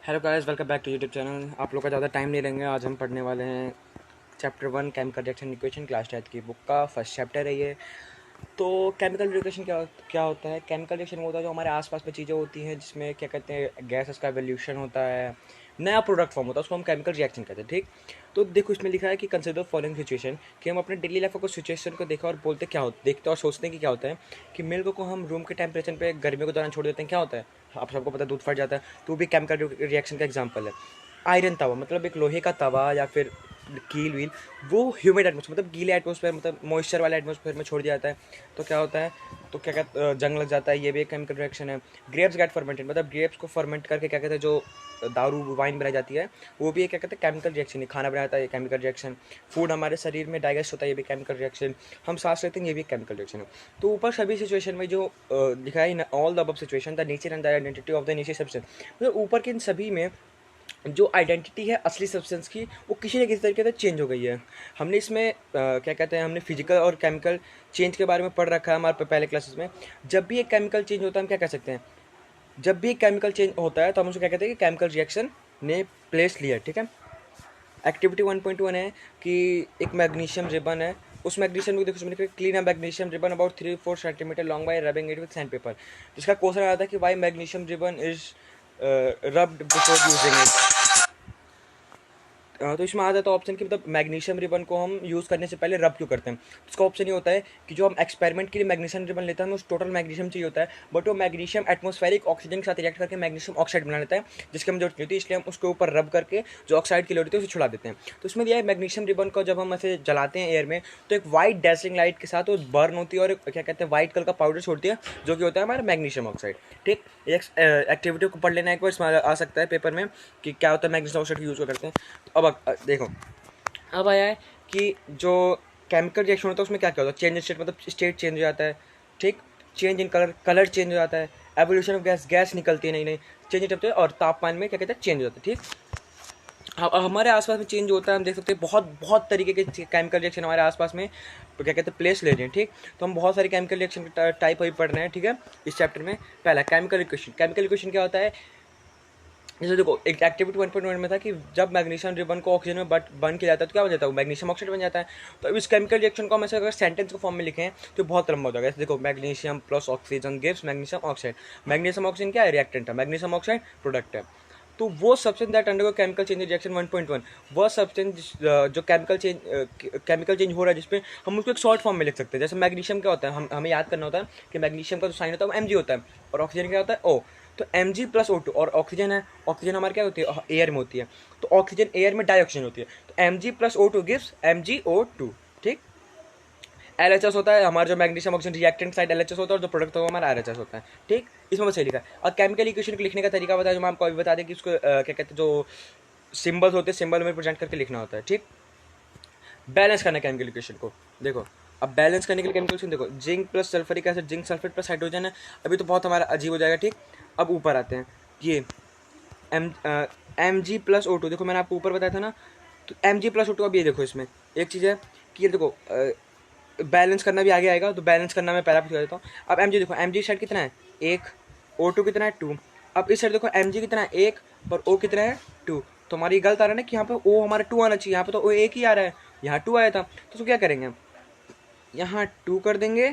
Hello guys, welcome back to YouTube channel. आप लोग का ज़्यादा टाइम नहीं लेंगे। आज हम पढ़ने वाले हैं chapter 1 chemical reaction equation, class 10 की बुक का फर्स्ट चैप्टर है ये। तो केमिकल रिएक्शन क्या होता है? केमिकल रिएक्शन वो होता है जो हमारे आसपास में चीज़ें होती हैं, जिसमें क्या कहते हैं, गैसेस का एवोल्यूशन होता है, नया प्रोडक्ट फॉर्म होता है, उसको हम केमिकल रिएक्शन कहते हैं। ठीक, तो देखो इसमें लिखा है कि कंसिडर फॉलोइंग सिचुएशन, कि हम अपने डेली लाइफ को सिचुएशन को देखा और बोलते क्या होता, देखते और सोचते हैं कि क्या होता है कि मिल्क को हम रूम के टेम्परेचर पे गर्मियों के दौरान छोड़ देते हैं, क्या होता है? आप सबको पता है, दूध फट जाता है। तो भी केमिकल रिएक्शन का एग्जाम्पल है। आयरन तवा मतलब एक लोहे का तवा या फिर कील व्हील, वो ह्यूमिड एटमोसफेयर मतलब गीले एटमोसफेयर मतलब मॉइस्चर वाले एटमोसफेयर में छोड़ दिया जाता है। तो क्या होता है, तो क्या कहते जंग लग जाता है। ये भी एक केमिकल रिएक्शन है। ग्रेप्स गेट फर्मेंटेड मतलब ग्रेप्स को फर्मेंट करके क्या कहते हैं, जो दारू वाइन बनाई जाती है, वो भी एक क्या कहते हैं केमिकल रिएक्शन है। खाना बनाया जाता है, ये केमिकल रिएक्शन। फूड हमारे शरीर में डाइजेस्ट होता है, ये भी केमिकल रिएक्शन। हम सांस लेते हैं, ये भी केमिकल रिएक्शन है। तो ऊपर सभी सिचुएशन में जो लिखा है, in all the above situation the nature and the identity of the nature substance, मतलब ऊपर के इन सभी में जो आइडेंटिटी है असली सब्सटेंस की, वो किसी न किसी तरीके से चेंज हो गई है। हमने इसमें क्या कहते हैं, हमने फिजिकल और केमिकल चेंज के बारे में पढ़ रखा है हमारे पहले क्लासेस में। जब भी एक केमिकल चेंज होता है, हम क्या कह सकते हैं, जब भी एक केमिकल चेंज होता है तो हम उसको क्या कहते हैं कि केमिकल रिएक्शन ने प्लेस लिया। ठीक है। एक्टिविटी 1.1 है कि एक मैग्नीशियम रिबन है। उस मैग्नीशियम को देखो, उसमें लिखा है clean a magnesium ribbon about 3-4 centimetre long by rubbing it with sand paper. जिसका क्वेश्चन आया था कि why magnesium ribbon is rubbed before using it. तो इसमें आ जाता है ऑप्शन कि मतलब मैग्नीशियम रिबन को हम यूज़ करने से पहले रब क्यों करते हैं। तो इसका ऑप्शन ये होता है कि जो हम एक्सपेरिमेंट के लिए मैग्नीशियम रिबन लेते हैं, हमें उस टोटल मैग्नीशियम चाहिए होता है, बट वो मैग्नीशियम एटमॉस्फेरिक ऑक्सीजन के साथ रिएक्ट करके मैग्नीशियम ऑक्साइड बना लेता है, जिसकी हम जरूरत नहीं होती। इसलिए हम उसके ऊपर रब करके जो ऑक्साइड की लोड होती है उसे छुड़ा देते हैं। तो इसमें दिया है मैग्नीशियम रिबन को जब हम ऐसे जलाते हैं एयर में, तो एक वाइट डैशिंग लाइट के साथ वो बर्न होती है और क्या कहते हैं वाइट कलर का पाउडर छोड़ती है, जो कि होता है हमारा मैग्नीशियम ऑक्साइड। ठीक, एक एक्टिविटी को पढ़ लेना एक बार, इसमें आ सकता है पेपर में कि क्या होता है मैग्नीशियम ऑक्साइड यूज़ करते हैं। तो अब देखो, अब आया है कि जो केमिकल रिएक्शन होता है उसमें क्या क्या होता है, चेंज स्टेट मतलब स्टेट चेंज हो जाता है। ठीक, change in colour, colour change हो जाता है। एवोल्यूशन ऑफ गैस, गैस निकलती है नई नई, चेंज इन टेम्परेचर, और तापमान में क्या कहते हैं चेंज होता है। ठीक, हमारे आसपास में चेंज होता है, हम देख सकते हैं बहुत बहुत तरीके के केमिकल रिएक्शन हमारे आसपास में क्या कहते हैं प्लेस ले रहे हैं। ठीक, तो हम बहुत सारे केमिकल रिएक्शन के टाइप अभी पढ़ रहे हैं। ठीक है, इस चैप्टर में पहला केमिकल इक्वेशन। केमिकल इक्वेशन क्या होता है, जैसे देखो एक एक्टिविटी 1.1 में था कि जब मैग्नीशियम रिबन को ऑक्सीजन में बर्न किया जाता है तो क्या हो जाता है, मैग्नीशियम ऑक्साइड बन जाता है। तो अब इस केमिकल रिएक्शन को हम ऐसे अगर सेंटेंस के फॉर्म में लिखें तो बहुत लंबा हो जाएगा। जैसे देखो, magnesium plus oxygen gives magnesium oxide. Magnesium oxygen क्या है, रिएक्टेंट है, मैग्नीशियम ऑक्साइड प्रोडक्ट है। तो वो substance that undergo chemical change reaction 1.1, वह सब्सटेंस जो केमिकल चेंज हो रहा है, जिसपे हम उसको एक शॉर्ट फॉर्म में लिख सकते हैं। जैसे मैग्नीशियम क्या होता है, हमें याद करना होता है कि मैग्नीशियम का जो साइन होता है वो Mg होता है, और ऑक्सीजन क्या होता है O। तो Mg प्लस O2, और ऑक्सीजन है, ऑक्सीजन हमारे क्या होती है, एयर में होती है। तो ऑक्सीजन एयर में डाइऑक्सीजन होती है, तो Mg plus O2 gives MgO2। ठीक, LHS होता है हमारा जो magnesium oxygen reactant side LHS होता है, और जो प्रोडक्ट होगा हमारा RHS होता है। ठीक, इसमें बस यही लिखा है। और केमिकल इक्वेशन को लिखने का तरीका बताया, जो मैं आपको अभी बता दें कि उसको क्या कहते हैं, जो सिंबल्स होते हैं सिंबल में प्रेजेंट करके लिखना होता है। ठीक, बैलेंस करना केमिकल इक्वेशन को। देखो, अब बैलेंस करने के लिए केमिकल इक्वेशन देखो, zinc plus sulphuric acid, zinc sulphate plus hydrogen है। अभी तो बहुत हमारा अजीब हो जाएगा। ठीक, अब ऊपर आते हैं, ये Mg प्लस O2, देखो मैंने आपको ऊपर बताया था ना, तो Mg प्लस O2। अब ये देखो, इसमें एक चीज़ है कि ये देखो बैलेंस करना भी आगे आएगा, तो बैलेंस करना मैं पहला पूछ देता हूँ। अब Mg देखो, Mg साइड कितना है 1, O2 कितना है 2। अब इस साइड देखो Mg कितना है 1 और O कितना है 2। तो हमारी गलत आ रहा है ना कि यहाँ पे O हमारा 2 आना चाहिए, यहाँ पे तो O 1 ही आ रहा है, यहाँ 2 आया था। तो उसको क्या करेंगे, यहाँ 2 कर देंगे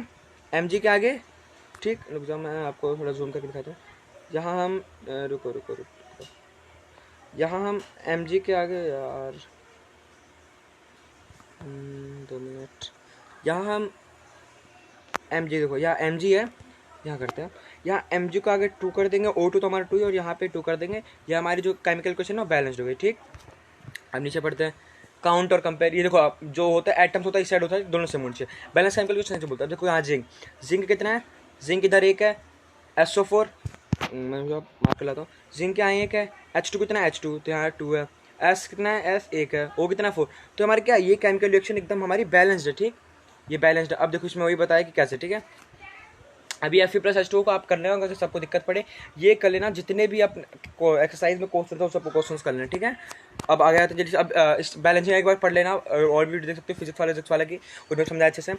Mg के आगे। ठीक, रुक जाओ मैं आपको थोड़ा जूम करके दिखाता हूँ। यहाँ हम रुको रुको रुको, यहाँ हम Mg के आगे यार 2 मिनट, यहाँ हम Mg देखो, यहाँ Mg है, यहाँ करते हैं, यहाँ Mg को आगे 2 कर देंगे, O2 तो हमारा 2 है, और यहाँ पे 2 कर देंगे। ये हमारी जो केमिकल इक्वेशन है बैलेंस्ड हो गई। ठीक, अब नीचे पढ़ते हैं, काउंट और कंपेयर। ये देखो, आप जो होता है एटम्स होता है इस साइड होता है, दोनों से मुड़ से बैलेंस केमिकल इक्वेशन से बोलता है। देखो यहाँ जिंक, जिंक कितना है, जिंक इधर 1 है, SO4 मैं मार्क कर लाता हूँ, जिंक यहाँ 1 है, H2 कितना है H2, तो यहाँ 2 है, S कितना है S 1 है, O कितना है 4। तो हमारे क्या, ये केमिकल रिएक्शन एकदम हमारी बैलेंस्ड है। ठीक, ये बैलेंस्ड है। अब देखो इसमें वही बताया कि कैसे। ठीक है, अभी Fe+H2O को आप करने होगा, अगर सबको दिक्कत पड़े ये कर लेना, जितने भी आप एक्सरसाइज में क्वेश्चन था सब क्वेश्चन कर लेना। ठीक है, अब आ गया तो जल्दी। अब इस बैलेंसिंग एक बार पढ़ लेना, और भी देख सकते हो फिजिक्स वाले की, उन्हें समझाया अच्छे से।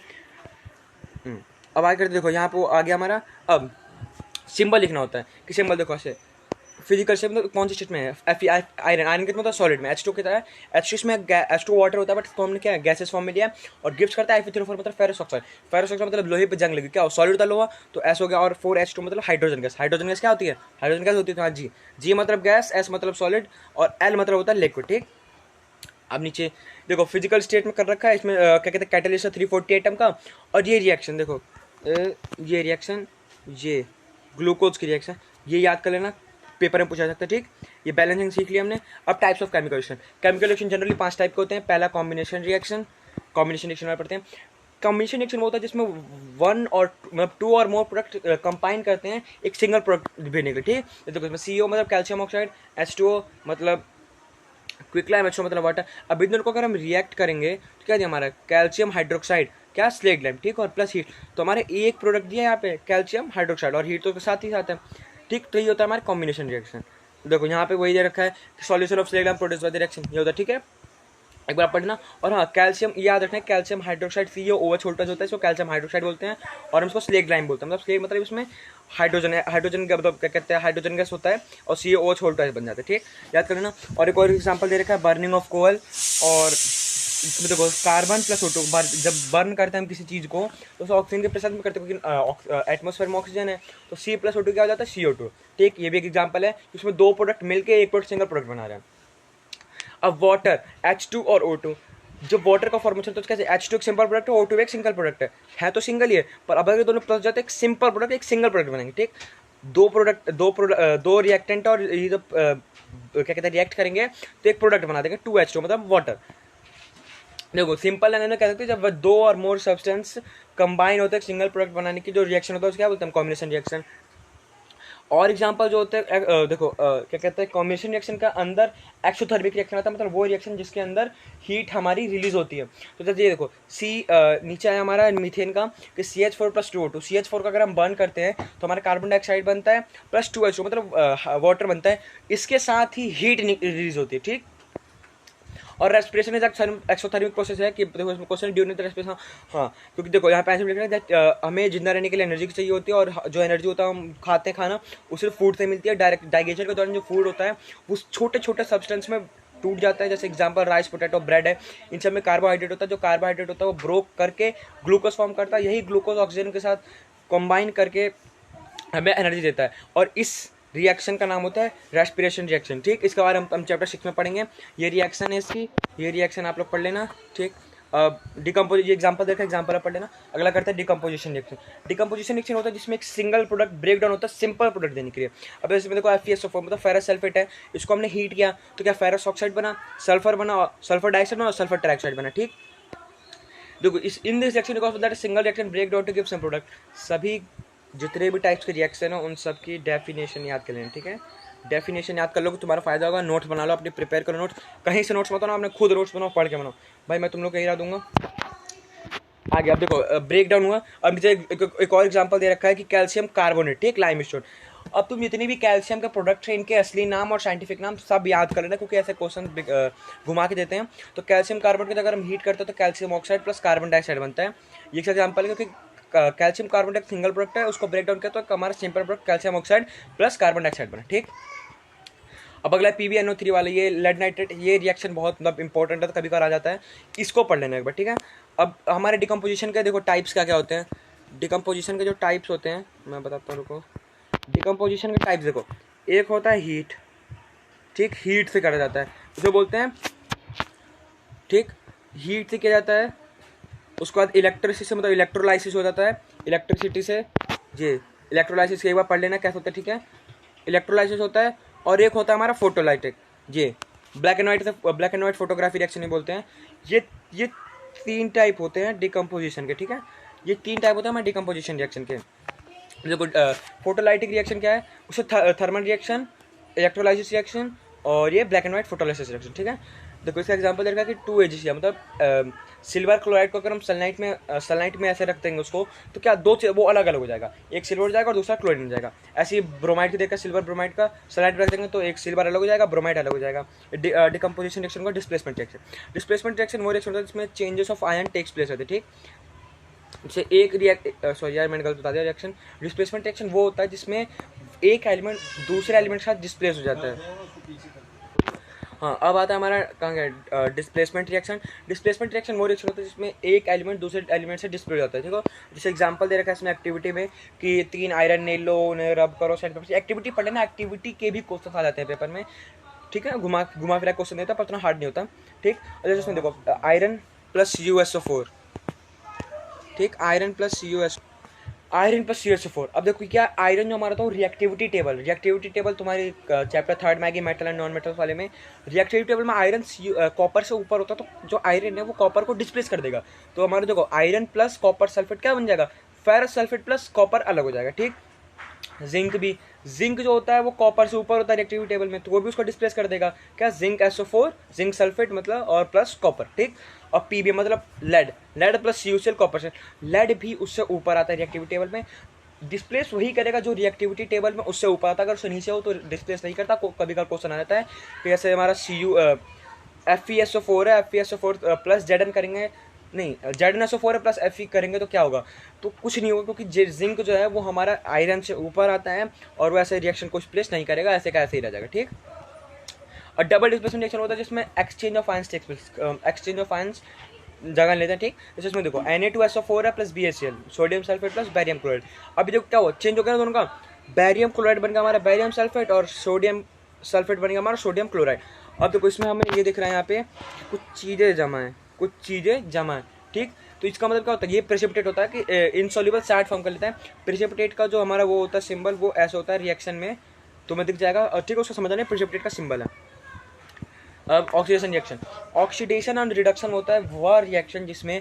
अब आगे करते देखो, यहाँ पे आ गया हमारा, अब सिंबल लिखना होता है कि सिंबल देखो ऐसे फिजिकल स्टेट मतलब कौन सी स्टेट में है, आयरन, आयरन कितना होता है सॉलिड में, H2 कितना है, H2 में H2 वाटर होता है बट फॉर्म में क्या है, गैसेस फॉर्म में लिया और गिफ्ट करता है Fe3O4 मतलब फेरस ऑक्साइड, फेरस ऑक्साइड मतलब लोहे पे जंग लगी, क्या सॉलिड होता है लोहा, तो S हो गया, और 4H2 मतलब हाइड्रोजन गैस, हाइड्रोजन गैस क्या होती है, हाइड्रोजन गैस होती है, हाँ जी, G मतलब गैस, S मतलब सॉलिड और L मतलब होता है लिक्विड, ठीक। अब नीचे देखो फिजिकल स्टेट में कर रखा है, इसमें क्या कहते हैं कैटलिस्ट 340 एटम का, और ये रिएक्शन देखो, ये रिएक्शन, ये ग्लूकोज की रिएक्शन, ये याद कर लेना, पेपर में पूछा सकता है, ठीक। ये बैलेंसिंग सीख लिया हमने। अब types of chemical reaction, chemical reaction generally 5 type के होते हैं। पहला कॉम्बिनेशन रिएक्शन, कॉम्बिनेशन रिएक्शन में पढ़ते हैं। कॉम्बिनेशन रिएक्शन वो होता है जिसमें 1 और मतलब 2 और मोर प्रोडक्ट कंबाइन करते हैं एक सिंगल प्रोडक्ट बनने के लिए, ठीक। देखो इसमें CO मतलब कैल्शियम ऑक्साइड, H2O मतलब क्विकलाइम, H2O मतलब वाटर। अब इन दोनों को अगर हम रिएक्ट करेंगे तो क्या दिया हमारा, कैल्शियम हाइड्रोक्साइड, क्या स्लेग लाइम, ठीक, और प्लस हीट, तो हमारे एक प्रोडक्ट दिया यहाँ पे कैल्शियम हाइड्रोक्साइड और हीट तो साथ ही साथ है, ठीक। तो ये होता है हमारा कॉम्बिनेशन रिएक्शन। देखो यहाँ पे वही दे रखा है, solution of slaked lime produce by the reaction, ये होता है, ठीक है, एक बार पढ़ना। और हाँ कैल्शियम याद रखना है, कैल्शियम हाइड्रोक्साइड COOH होता है, इसको कैल्शियम हाइड्रोक्साइड बोलते हैं और हम इसको स्लेग लाइम बोलते हैं, मतलब स्लेग मतलब इसमें हाइड्रोजन है, हाइड्रोजन का मतलब क्या कहते हैं, हाइड्रोजन गैस होता है और COOH होल्टर बन जाता है, ठीक, याद कर लेना। और एक और एग्जाम्पल दे रखा है बर्निंग ऑफ कोल, और इसमें देखो कार्बन प्लस O2 जब बर्न करते हैं हम किसी चीज़ को तो उसे ऑक्सीजन के प्रेशर में करते हैं, क्योंकि एटमॉस्फेयर में ऑक्सीजन है तो C+O2 क्या हो जाता है, CO2, ठीक। ये भी एक एग्जाम्पल है, उसमें 2 प्रोडक्ट मिलकर एक प्रोडक्ट सिंगल प्रोडक्ट बना रहे हैं। अब वाटर H2 और O2, जो वाटर का फॉर्मेशन तो कैसे, H2 एक सिंपल प्रोडक्ट है, O2 एक सिंगल प्रोडक्ट है तो सिंगल ही है, पर अब अगर दोनों प्लस जाते हैं एक सिंपल प्रोडक्ट एक सिंगल प्रोडक्ट बनेंगे, ठीक। दो रिएक्टेंट और ये जो क्या कहते हैं रिएक्ट करेंगे तो एक प्रोडक्ट बना देंगे 2H2 मतलब वाटर। देखो सिंपल लैंग्वेज में कह सकते हैं जब 2 और मोर सब्सटेंस कंबाइन होते हैं सिंगल प्रोडक्ट बनाने की जो रिएक्शन होता है उसको क्या बोलते हैं, कॉम्बिनेशन रिएक्शन। और एग्जांपल जो होते हैं देखो क्या कहते हैं कॉम्बिनेशन रिएक्शन का अंदर एक्सोथर्मिक रिएक्शन आता है, मतलब वो रिएक्शन जिसके अंदर हीट हमारी रिलीज होती है। तो जैसे ये देखो नीचे है हमारा मीथेन का कि CH4 + 2O2, CH4 का अगर हम बर्न करते हैं तो हमारा कार्बन डाइऑक्साइड बनता है प्लस 2H2 मतलब वाटर बनता है, इसके साथ ही हीट रिलीज होती है, ठीक। और रेस्पिरेशन इज एक्सोथर्मिक प्रोसेस है कि देखो इसमें क्वेश्चन ड्यूरिंग द रेस्पिरेशन, हाँ क्योंकि देखो यहाँ पे ऐसे लिखा है दैट हमें जिंदा रहने के लिए एनर्जी चाहिए होती है और जो एनर्जी होता है हम खाते हैं खाना वो सिर्फ फूड से मिलती है। डायरेक्ट डाइजेशन के दौरान जो फूड होता है वो छोटे छोटे सब्सटेंस में टूट जाता है, जैसे एग्जांपल राइस पोटैटो ब्रेड है, इन सब में कार्बोहाइड्रेट होता है, जो कार्बोहाइड्रेट होता है वो ब्रोक करके ग्लूकोज फॉर्म करता है, यही ग्लूकोज ऑक्सीजन के साथ कंबाइन करके हमें एनर्जी देता है और इस रिएक्शन का नाम होता है रेस्पिरेशन रिएक्शन, ठीक। इसके बारे में हम चैप्टर 6 में पढ़ेंगे। ये रिएक्शन है इसकी, ये रिएक्शन आप लोग पढ़ लेना, ठीक। डिकम्पोजिशन एग्जांपल देखा, एग्जांपल पढ़ लेना। अगला करते हैं डिकम्पोजिशन रिएक्शन। डिकम्पोजिशन रिएक्शन होता है जिसमें एक सिंगल प्रोडक्ट ब्रेक डाउन होता है सिंपल प्रोडक्ट देने के लिए। अब इसमें देखो FeSO4 मतलब फेरस सल्फेट है, इसको हमने हीट किया तो क्या फेरस ऑक्साइड बना, सल्फर बना, सल्फर डाइऑक्साइड बना और सल्फर ट्राइऑक्साइड बना, ठीक। देखो in this reaction because that single reaction break down to give some product. सभी जितने भी टाइप्स के रिएक्शन है उन सब की डेफिनेशन याद कर लेना, ठीक है। डेफिनेशन याद कर लो, तुम्हारा फायदा होगा। नोट्स बना लो अपने, प्रिपेयर करो नोट्स, कहीं से नोट्स मत बनाओ, आपने खुद नोट्स बनाओ, पढ़ के बनाओ भाई, मैं तुम लोग कहीं रहा दूंगा आगे। अब देखो ब्रेक डाउन हुआ। अब नीचे एक और एग्जांपल दे रखा है कि कैल्शियम कार्बोनेट, ठीक, लाइमस्टोन। अब तुम जितनी भी कैल्शियम के प्रोडक्ट हैं इनके असली नाम और साइंटिफिक नाम सब याद कर लेना, क्योंकि ऐसे क्वेश्चन घुमा के देते हैं। तो कैल्शियम कार्बोनेट अगर हम हीट करते हैं तो calcium oxide plus carbon dioxide बनता है, ये एक एग्जाम्पल है। क्योंकि कैल्शियम कार्बोनेट सिंगल प्रोडक्ट है, उसको ब्रेक डाउन किया तो हमारा simple product calcium oxide plus carbon dioxide बना, ठीक। अब अगला PbNO3 वाला, ये लेड नाइट्रेट, ये रिएक्शन बहुत मतलब इंपॉर्टेंट है तो कभी कभार आ जाता है, इसको पढ़ लेना एक बार, ठीक है। अब हमारे डिकम्पोजिशन के देखो टाइप्स क्या क्या होते हैं। डिकम्पोजिशन के जो टाइप्स होते हैं मैं बताता हूँ, रुको। डिकम्पोजिशन के टाइप्स देखो, एक होता है हीट, ठीक, हीट से करा जाता है, उसे बोलते हैं, ठीक, हीट से किया जाता है। उसके बाद इलेक्ट्रिसिटी से मतलब इलेक्ट्रोलाइसिस हो जाता है, इलेक्ट्रिसिटी से, जी इलेक्ट्रोलाइसिस के एक बार पढ़ लेना कैसे होता है, ठीक है। इलेक्ट्रोलाइसिस होता है और एक होता है हमारा फोटोलाइटिक, ये black and white photography reaction ही बोलते हैं। ये 3 टाइप होते हैं डिकम्पोजिशन के, ठीक है। ये 3 टाइप होते हैं हमारे डिकम्पोजिशन रिएक्शन के। देखो फोटोलाइटिक रिएक्शन क्या है, उसे थर्मल रिएक्शन, इलेक्ट्रोलाइसिस रिएक्शन और ये black and white photolysis reaction, ठीक है। देखो इसका एग्जांपल देखा कि 2AgCl मतलब सिल्वर क्लोराइड को अगर हम सनलाइट में ऐसे रख देंगे उसको तो क्या वो अलग अलग हो जाएगा, एक सिल्वर हो जाएगा और दूसरा क्लोरीन हो जाएगा। ऐसे ही ब्रोमाइड की देखा, सिल्वर ब्रोमाइड का सनलाइट में रख देंगे तो एक सिल्वर अलग हो जाएगा, ब्रोमाइड अलग हो जाएगा। डिकम्पोजिशन रिएक्शन को डिस्प्लेसमेंट रिएक्शन। डिस्प्लेसमेंट रिएक्शन वो रिएक्शन होता है जिसमें changes of ion takes place होते हैं, ठीक। जैसे एक मैंने गलत बता दिया रिएक्शन। डिस्प्लेसमेंट रिएक्शन वो होता है जिसमें एक एलिमेंट दूसरे एलिमेंट के साथ डिस्प्लेस हो जाता है। हाँ, अब आता है हमारा कहाँ गया डिस्प्लेसमेंट रिएक्शन। डिस्प्लेसमेंट रिएक्शन वो रिएक्शन होता है जिसमें एक एलिमेंट दूसरे एलिमेंट से डिस्प्लेस होता है। ठीक है, जैसे एग्जांपल दे रखा है इसमें एक्टिविटी में कि 3 आयरन ले लो, उन्हें रब करो सैंड पेपर से। एक्टिविटी पढ़ लेना, एक्टिविटी के भी क्वेश्चन आ जाते हैं पेपर में। ठीक है, घुमा घुमा फिरा क्वेश्चन देता है पर उतना हार्ड नहीं होता। ठीक, और जैसे इसमें देखो आयरन प्लस USO4, ठीक, आयरन प्लस CuSO4। अब देखो क्या आयरन जो हमारा था वो रिएक्टिविटी टेबल तुम्हारी चैप्टर 3 में आएगी मेटल एंड नॉन मेटल्स वाले में। रिएक्टिविटी टेबल में आयरन कॉपर से ऊपर होता है, तो जो आयरन है वो कॉपर को डिस्प्लेस कर देगा। तो हमारा देखो आयरन प्लस कॉपर सल्फेट क्या बन जाएगा, फेरस सल्फेट प्लस कॉपर अलग हो जाएगा। ठीक, जिंक जो होता है वो कॉपर से ऊपर होता है रिएक्टिविटी टेबल में, तो वो भी उसको डिस्प्लेस कर देगा क्या, जिंक SO4, जिंक सल्फेट मतलब और प्लस कॉपर। ठीक, और PB मतलब लेड प्लस CuCl कॉपर से, लेड भी उससे ऊपर आता है रिएक्टिविटी टेबल में। डिस्प्लेस वही करेगा जो रिएक्टिविटी टेबल में उससे ऊपर आता है, अगर उससे नीचे हो तो डिस्प्लेस नहीं करता। कभी कभी क्वेश्चन आ जाता है कि जैसे हमारा FeSO4 है, FeSO4 प्लस Zn करेंगे, नहीं ZnSO4 प्लस Fe करेंगे तो क्या होगा, तो कुछ नहीं होगा, क्योंकि जिंक जो है वो हमारा आयरन से ऊपर आता है और वो ऐसे रिएक्शन को डिस्प्लेस नहीं करेगा, ऐसे का ऐसे ही रह जाएगा। ठीक, और डबल डिस्प्लेसमेंट रिएक्शन होता है जिसमें exchange of ions takes place, exchange of ions जगह लेते हैं। ठीक, जैसे इसमें देखो Na2SO4 है plus BaCl, sodium sulphate plus barium chloride. अभी देखो क्या हुआ, चेंज हो गया ना दोनों का, बैरियम क्लोराइड बन गया हमारा बैरियम सल्फेट और सोडियम सल्फेट बन गया हमारा सोडियम क्लोराइड। अब देखो इसमें हमें ये दिख रहा है यहाँ पे कुछ चीज़ें जमा है। ठीक, तो इसका मतलब क्या होता है, ये प्रेसिपिटेट होता है कि इनसॉल्युबल सैड फॉर्म कर लेता है। प्रेसिपिटेट का जो हमारा वो होता है सिंबल, वो ऐसा होता है रिएक्शन में, तुम्हें दिख जाएगा। और ठीक है, उसको समझना है, प्रेसिपिटेट का सिंबल है। अब oxidation reaction, oxidation and reduction होता है वह रिएक्शन जिसमें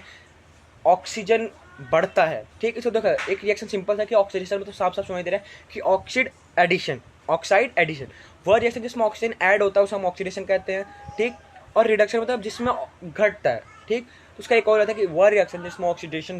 ऑक्सीजन बढ़ता है। ठीक, इसको देखो एक रिएक्शन सिंपल था कि ऑक्सीडेशन में तो साफ साफ सुनाई दे रहा है कि ऑक्साइड एडिशन, वह रिएक्शन जिसमें ऑक्सीजन ऐड होता है उसे हम ऑक्सीडेशन कहते हैं। ठीक, और रिडक्शन मतलब जिसमें घटता है। ठीक, तो उसका एक और रहता है कि वह रिएक्शन जिसमें ऑक्सीडेशन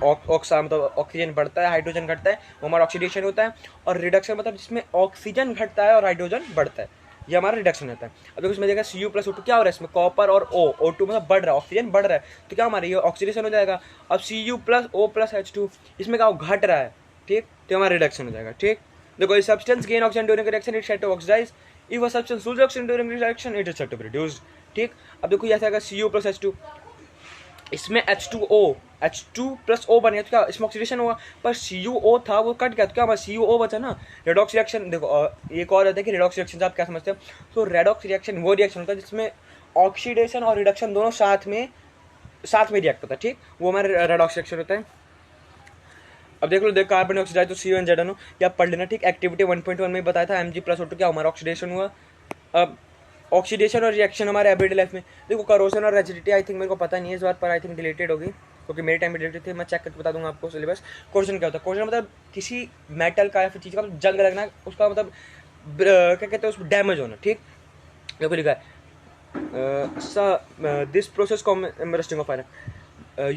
मतलब ऑक्सीजन बढ़ता है, हाइड्रोजन घटता है, वो हमारा ऑक्सीडेशन होता है। और रिडक्शन मतलब जिसमें ऑक्सीजन घटता है और हाइड्रोजन बढ़ता है, ये हमारा रिडक्शन होता है। अब देखो इसमें देखा Cu प्लस O2 क्या हो रहा है, इसमें कॉपर और O2 मतलब बढ़ रहा है, ऑक्सीजन बढ़ रहा है, तो क्या हमारा ये ऑक्सीडेशन हो जाएगा। अब Cu plus O plus H2 इसमें क्या घट रहा है। ठीक, तो हमारा रिडक्शन हो जाएगा। ठीक, देखो ये substance gain oxygen during reaction it set to oxidise, if a substance lose oxygen during reaction it is set to be reduced. ठीक, अब देखो ऐसा आएगा Cu प्लस H2, इसमें H2 प्लस O बन गया, तो क्या इसमें ऑक्सीडेशन हुआ, पर CuO था वो कट गया, तो क्या हमारा CuO बचा ना। रेडॉक्स रिएक्शन देखो एक और रहता है कि रेडॉक्स रिएक्शन आप क्या समझते हो, तो रेडॉक्स रिएक्शन वो रिएक्शन होता है जिसमें ऑक्सीडेशन और रिडक्शन दोनों साथ में रिएक्ट होता है। ठीक, वो हमारा रेडॉक्स रिएक्शन होता है। अब देख लो कार्बन ऑक्सीडाइज तो CuNZnO या पढ़ लेना। ठीक, एक्टिविटी 1.1 में बताया था Mg प्लस O2 क्या हमारा ऑक्सीडेशन हुआ। अब ऑक्सीडेशन और रिएक्शन हमारे एवरीडे लाइफ में देखो, करोजन और रेजिडिटी आई थिंक मेरे को पता नहीं है इस बात पर, आई थिंक रिलेटेड होगी क्योंकि मेरे टाइम में रिलेटेड थी, मैं चेक करके बता दूंगा आपको सिलेबस। कोरोजन क्या होता है, कोरोजन मतलब किसी मेटल का या फिर चीज़ का जंग लगना, उसका मतलब क्या कहते हैं, उस डैमेज होना। ठीक, देखो लिखा है this process rusting of iron,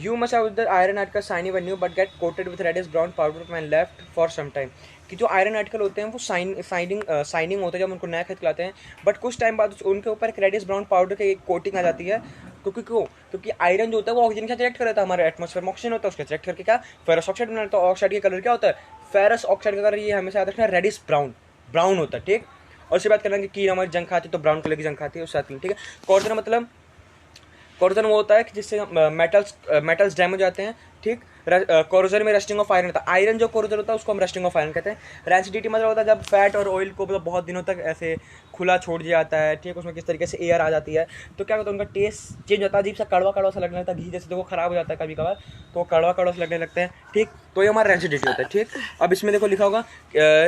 you must have the iron article shiny when new but get coated with reddish brown powder when left for some time। कि जो आयरन आर्टिकल होते हैं वो शाइनिंग होते हैं जब उनको नया खरीद लाते हैं, बट कुछ टाइम बाद उनके ऊपर एक रेडिश ब्राउन पाउडर की कोटिंग आ जाती है। क्योंकि आयरन जो होता है वो ऑक्सीजन के साथ रिएक्ट कर रहा था, हमारे एटमॉस्फेयर में ऑक्सीजन होता है, उसके रिएक्ट करके क्या फेरस ऑक्साइड बनाता है। ऑक्साइड का कलर क्या होता है, फेरस ऑक्साइड का कलर ये हमेशा याद रखना रेडिश ब्राउन होता है। ठीक, और उसके बात करेंगे कि हमारी जंग खाती है तो ब्राउन कलर की जंग खाती है, उस साथ में। ठीक है, कोरोजन मतलब कोरोजन वो होता है कि जिससे मेटल्स डैमेज जाते हैं। ठीक, कोरोजन में रस्टिंग ऑफ आयरन होता है, आयरन जो कोरोजन होता है उसको हम रस्टिंग ऑफ आयरन कहते हैं। रैंसिडिटी मतलब होता है जब फैट और ऑयल को मतलब बहुत दिनों तक ऐसे खुला छोड़ दिया जाता है। ठीक, उसमें किस तरीके से एयर आ जाती है तो क्या होता है, उनका टेस्ट चेंज होता है, अजीब सा कड़वा सा लगने लगता है, घी जैसे देखो खराब हो जाता है कभी कभार, तो कड़वा सा लगने लगता है। ठीक, तो ये हमारा रैंसिडिटी होता है। ठीक, अब इसमें देखो लिखा होगा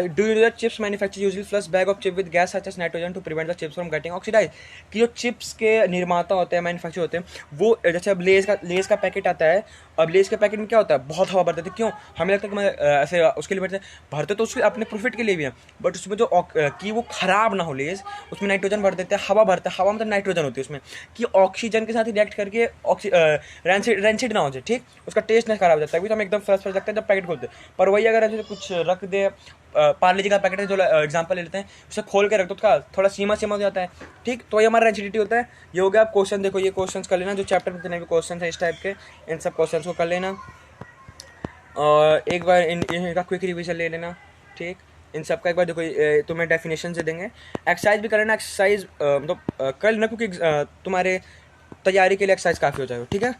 do you know that chips manufacture usually flush bag of chip with gas such as nitrogen to prevent the chips from getting oxidise. कि जो चिप्स के निर्माता होते हैं, मैन्युफैक्चर होते हैं, वो जैसे अब लेस का पैकेट आता है, अब लेस के पैकेट में क्या होता है, बहुत हवा भरते थे। क्यों, हमें लगता है कि मैं ऐसे उसके लिए भरते तो उसके अपने प्रॉफिट के लिए भी है, बट उसमें जो कि वो खराब ना हो लेस, उसमें नाइट्रोजन भर देते हैं, हवा भरते हैं, हवा मतलब नाइट्रोजन होती है उसमें, कि ऑक्सीजन के साथ रिएक्ट करके रेंसिड ना हो जाए। ठीक, उसका टेस्ट नहीं खराब हो जाता है, अभी तो हम एकदम फ्रेश लगता है जब पैकेट खोलते हैं। पर वही अगर ऐसे कुछ रख दे, पार्ले जी का पैकेट है जो एग्जांपल ले लेते हैं, उसे खोल के रख दो, उसका थोड़ा सीमा हो जाता है। ठीक, तो ये हमारा रेंसिडिटी होता है। ये हो गया। आप क्वेश्चन देखो, ये क्वेश्चन कर लेना जो चैप्टर में जितने भी क्वेश्चन है इस टाइप के, इन सब क्वेश्चन को कर लेना और एक बार इनका क्विक रिविजन ले लेना। ठीक, इन सब का एक बार देखो, तुम्हें डेफिनेशन से देंगे। एक्सरसाइज भी करना, एक्सरसाइज मतलब कर लेना, क्योंकि तुम्हारे तैयारी के लिए एक्सरसाइज काफ़ी हो जाएगा, ठीक है।